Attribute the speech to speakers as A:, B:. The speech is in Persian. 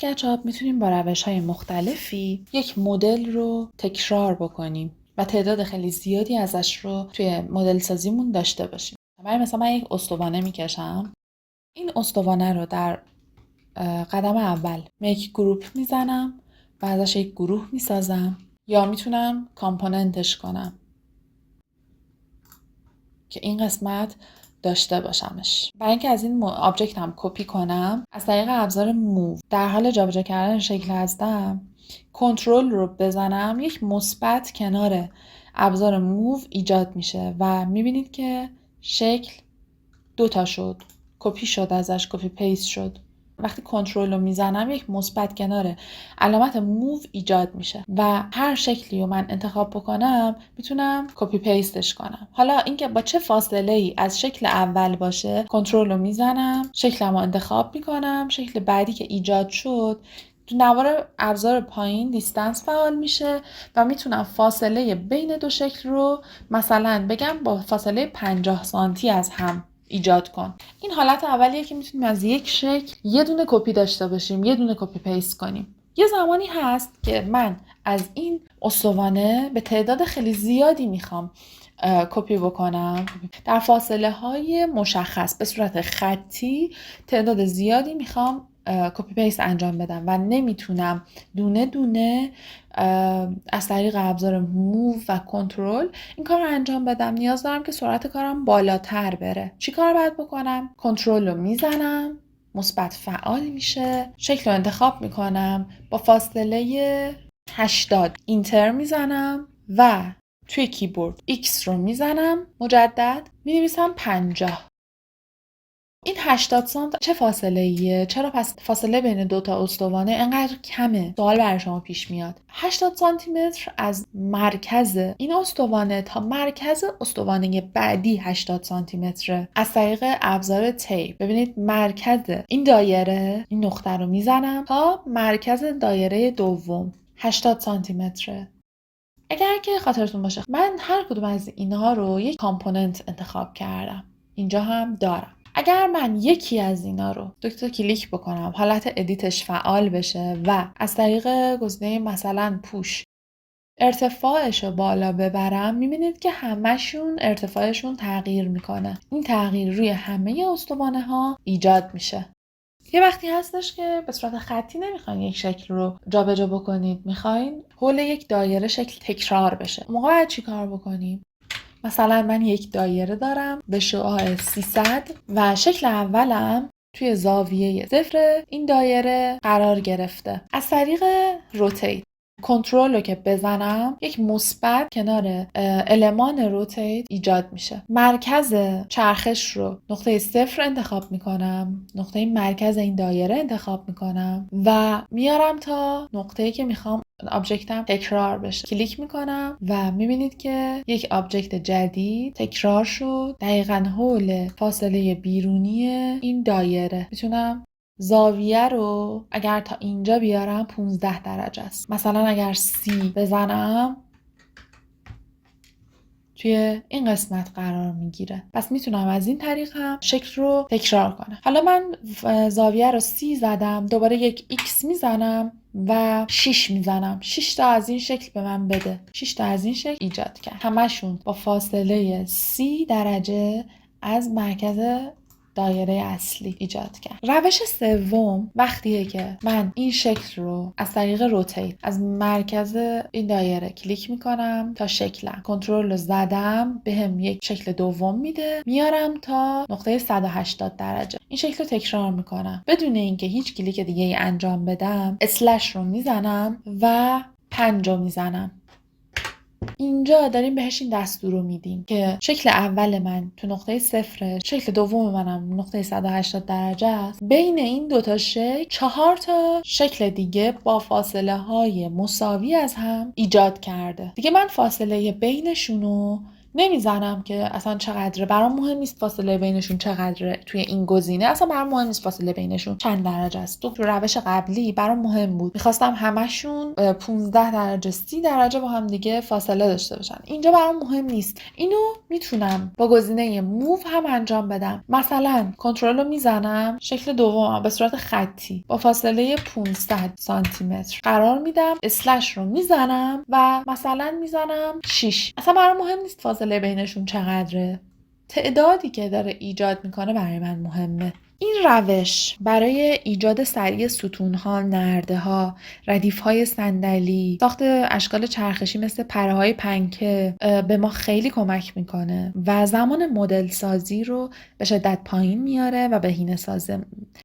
A: اسکچاپ میتونیم با روش‌های مختلفی یک مدل رو تکرار بکنیم و تعداد خیلی زیادی ازش رو توی مدل سازیمون داشته باشیم. برای مثلا من یک استوانه میکشم. این استوانه رو در قدم اول یک گروپ میزنم و ازش یک گروه میسازم، یا میتونم کامپوننتش کنم که این قسمت داشته باشمش. برای اینکه از این آبجکت هم کپی کنم، از طریق ابزار موو در حال جابجا کردن شکل هستم، کنترل رو بزنم، یک مثبت کنار ابزار موو ایجاد میشه و میبینید که شکل دوتا شد، کپی شد، ازش کپی پیست شد. وقتی کنترل رو میزنم یک مثبت کنار علامت موو ایجاد میشه و هر شکلی رو من انتخاب بکنم میتونم کپی پیستش کنم. حالا اینکه با چه فاصله ای از شکل اول باشه، کنترل رو میزنم، شکلمو انتخاب میکنم، شکل بعدی که ایجاد شد تو نوار ابزار پایین دیستنس فعال میشه و میتونم فاصله بین دو شکل رو مثلا بگم با فاصله 50 سانتی از هم ایجاد کن. این حالت اولیه که میتونیم از یک شکل یه دونه کپی داشته باشیم، یه دونه کپی پیست کنیم. یه زمانی هست که من از این استوانه به تعداد خیلی زیادی میخوام کپی بکنم، در فاصله های مشخص به صورت خطی تعداد زیادی میخوام کپی پیست انجام بدم و نمیتونم دونه دونه از طریق ابزار موو و کنترل این کار رو انجام بدم. نیاز دارم که سرعت کارم بالاتر بره. چی کار باید بکنم؟ کنترل رو میزنم، مثبت فعال میشه، شکل رو انتخاب میکنم، با فاصله 80 اینتر میزنم و توی کیبورد X رو میزنم، مجدد مینویسم 50. این 80 سانت چه فاصله ایه؟ چرا پس فاصله بین دوتا استوانه اینقدر کمه؟ سوال برای شما پیش میاد. 80 سانتی متر از مرکز این استوانه تا مرکز استوانه بعدی 80 سانتی متره. از طریق ابزار تیپ ببینید مرکز این دایره، این نقطه رو میزنم تا مرکز دایره دوم 80 سانتی متره. اگر که خاطرتون باشه من هر کدوم از اینها رو یک کامپوننت انتخاب کردم. اینجا هم دارم. اگر من یکی از اینا رو دکتر کلیک بکنم، حالت ادیتش فعال بشه و از طریق گزینه مثلا پوش ارتفاعش رو بالا ببرم، میبینید که همشون ارتفاعشون تغییر میکنه. این تغییر روی همه استوانه ها ایجاد میشه. یه وقتی هستش که به صورت خطی نمیخواین یک شکل رو جابجا بکنید، میخواین حول یک دایره شکل تکرار بشه. موقع باید چی کار بکنیم؟ مثلا من یک دایره دارم به شعاع 300 و شکل اولم توی زاویه 0 این دایره قرار گرفته. از طریق روتیت کنترل رو که بزنم یک مثبت کنار المان روتیت ایجاد میشه. مرکز چرخش رو نقطه 0 انتخاب میکنم، نقطه مرکز این دایره انتخاب میکنم و میارم تا نقطه‌ای که میخوام آبجکتم تکرار بشه. کلیک میکنم و میبینید که یک آبجکت جدید تکرار شد دقیقاً حول فاصله بیرونی این دایره. میتونم زاویه رو اگر تا اینجا بیارم 15 درجه است. مثلا اگر 30 بزنم توی این قسمت قرار میگیره. پس میتونم از این طریق هم شکل رو تکرار کنم. حالا من زاویه رو 30 زدم، دوباره یک X میزنم و 6 میزنم. 6 تا از این شکل به من بده. 6 تا از این شکل ایجاد کرد. همشون با فاصله 30 درجه از مرکز دایره اصلی ایجاد کرد. روش سوم وقتیه که من این شکل رو از طریق روتیت از مرکز این دایره کلیک میکنم تا شکلم، کنترل رو زدم بهم یک شکل دوم میده، میارم تا نقطه 180 درجه. این شکل رو تکرار میکنم بدون اینکه هیچ کلیک دیگه ای انجام بدم. اسلش رو میزنم و 5 رو میزنم. اینجا داریم بهش این دستور رو میدیم که شکل اول من تو نقطه 0، شکل دوم منم نقطه 180 درجه است. بین این دوتا شکل 4 تا شکل دیگه با فاصله های مساوی از هم ایجاد کرده. دیگه من فاصله بینشونو نمیزنم که اصلا چقدره، برام مهم نیست فاصله بینشون چقدره توی این گزینه، اصلا برام مهم نیست فاصله بینشون چند درجه است. تو روش قبلی برام مهم بود، میخواستم همشون 15 درجه 30 درجه با هم دیگه فاصله داشته باشن. اینجا برام مهم نیست. اینو میتونم با گزینه موو هم انجام بدم. مثلا کنترل رو میزنم، شکل دوم به صورت خطی با فاصله 500 سانتی متر قرار میدم، اسلش رو میزنم و مثلا میزنم 6. اصلا برام مهم نیست فاصله بینشون چقدره، تعدادی که داره ایجاد میکنه برای من مهمه. این روش برای ایجاد سریع ستونها، نرده‌ها، ردیف‌های صندلی، ساخت اشکال چرخشی مثل پره‌های پنکه به ما خیلی کمک میکنه و زمان مدل سازی رو به شدت پایین میاره و بهینه سازه